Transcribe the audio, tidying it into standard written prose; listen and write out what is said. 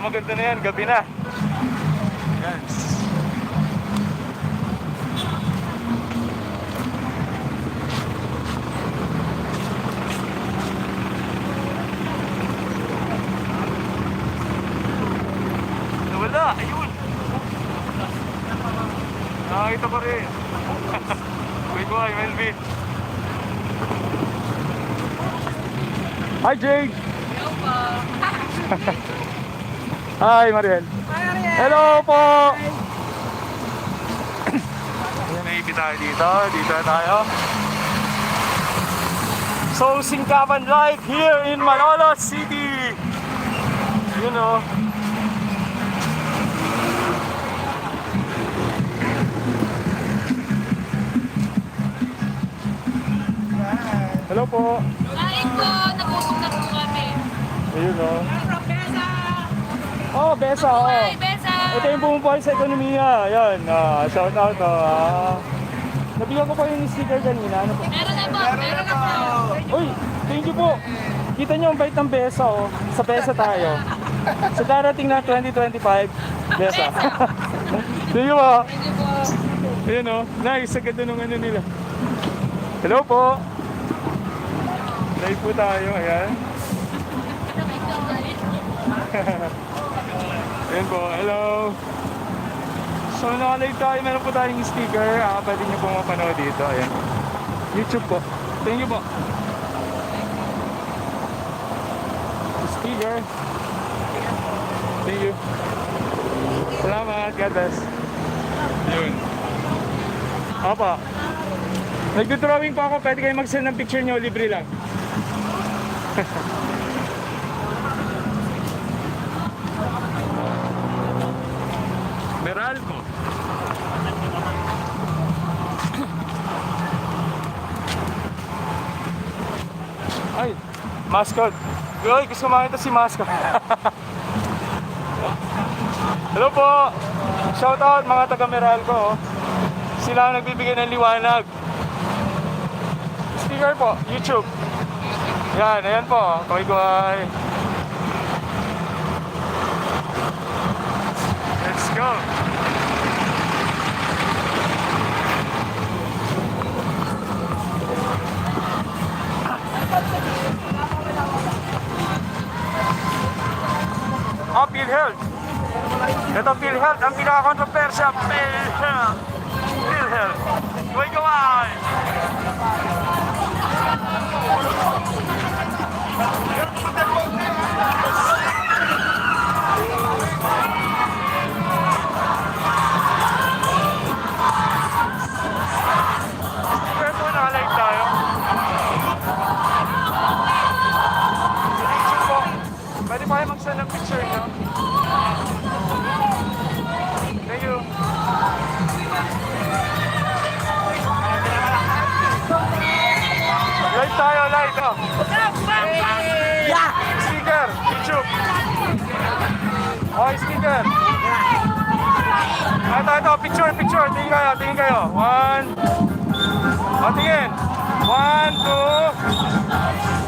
maganda na yan, gabi na. Yan. Nawala, ayun. Nakakita ko rin. Wait mo, Melvin. Hi, Jake. Hello po. Hi, Mariel. Hi, Ariel. Hello po. Naipit tayo dito. Dito na tayo. So, Singkapan Live here in Malolos City. You know. Hello po. Kain po, nabusog na po kami. Ayun o. From Besa. Oh, Besa. Oh. Hi, Besa. Ito yung bumubuhay sa ekonomiya. Ayan. Shout out. Nabigyan ko pa yung sticker kanina. Ano po? Meron na po, meron na po. Uy, thank you po. Kita nyo ang bait ng Besa. Oh. Sa Besa tayo. Sa darating na 2025, Besa. Thank you po. Thank you po. Ayan o. Nice. Sa ganda nung ano nila. Hello po. Live po tayo. Ayan. Ayan po. Hello. So, nakalive tayo. Meron po tayong sticker. Pwede nyo po mapanood dito. Ayan. YouTube po. Thank you po. Sticker. Thank you. Salamat. God bless. Yun. Opo. Nagdodrawing po ako. Pwede kayo mag-send ng picture nyo. Libre lang. Meralco. Ay, mascot. Uy, gusto makita si mascot. Hello po. Shout out mga taga Meralco. Sila ang nagbibigay ng liwanag. Sticker po, YouTube. Yan, ayan po. Kaway-kaway. Let's go. PhilHealth. Ito PhilHealth, ang pinaka-controversial. PhilHealth. PhilHealth. Kaway-kaway. Pero po nakalive tayo. YouTube po. Pwede pa kayo mag-send ng picture nyo. Thank you. Live tayo, live. Oh. Yeah. Sticker, YouTube. Oh, sticker. Ito, picture. Tingin kayo. One. O, tingin. 1, 2.